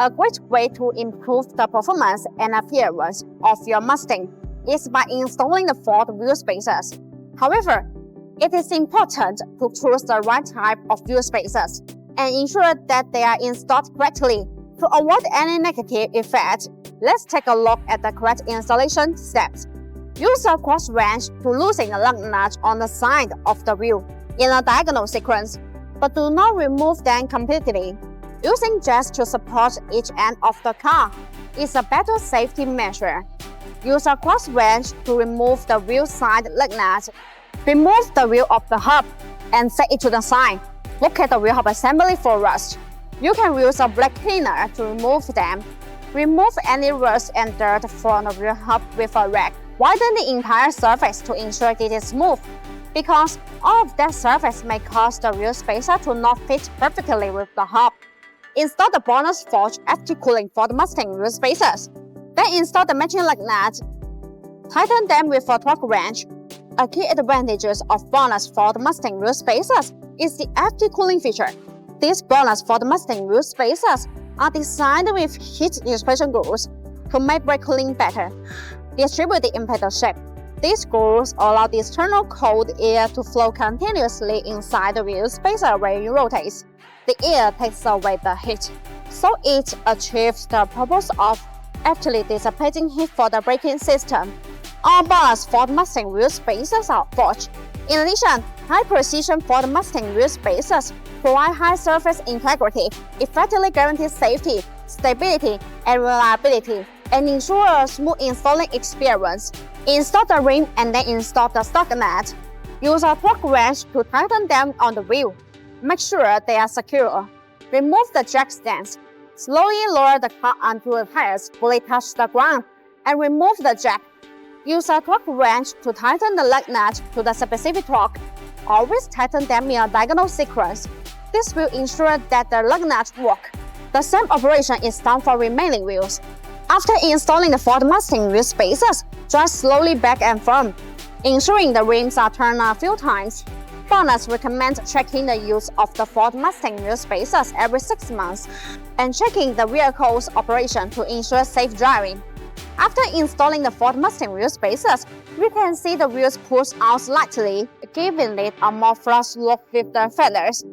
A great way to improve the performance and appearance of your Mustang is by installing the Ford wheel spacers. However, it is important to choose the right type of wheel spacers and ensure that they are installed correctly. To avoid any negative effect, let's take a look at the correct installation steps. Use a cross wrench to loosen the lug nut on the side of the wheel in a diagonal sequence, but do not remove them completely. Using jacks to support each end of the car is a better safety measure. Use a cross wrench to remove the wheel side lug nut. Remove the wheel of the hub and set it to the side. Look at the wheel hub assembly for rust. You can use a black cleaner to remove them. Remove any rust and dirt from the wheel hub with a rag. Widen the entire surface to ensure it is smooth, because all of that surface may cause the wheel spacer to not fit perfectly with the hub. Install the BONOSS Forge active cooling for the Mustang wheel spacers. Then install the matching lug nut. Tighten them with a torque wrench. A key advantage of BONOSS for the Mustang wheel spacers is the active cooling feature. These BONOSS for the Mustang wheel spacers are designed with heat dissipation grooves to make brake cooling better. Distributed in pedal shape. These grooves allow the external cold air to flow continuously inside the wheel spacer when it rotates. The air takes away the heat, so it achieves the purpose of actually dissipating heat for the braking system. All BONOSS Ford Mustang wheel spacers are forged. In addition, high precision Ford Mustang wheel spacers provide high surface integrity, effectively guarantee safety, stability, and reliability, and ensure a smooth installing experience. Install the rim and then install the stock nut. Use a torque wrench to tighten them on the wheel. Make sure they are secure. Remove the jack stands. Slowly lower the car until the tires fully touch the ground, and remove the jack. Use a torque wrench to tighten the lug nut to the specific torque. Always tighten them in a diagonal sequence. This will ensure that the lug nuts work. The same operation is done for remaining wheels. After installing the Ford Mustang wheel spacers, drive slowly back and forth, ensuring the rims are turned a few times. BONOSS recommends checking the use of the Ford Mustang wheel spacers every 6 months and checking the vehicle's operation to ensure safe driving. After installing the Ford Mustang wheel spacers, we can see the wheels push out slightly, giving it a more flush look with the feathers.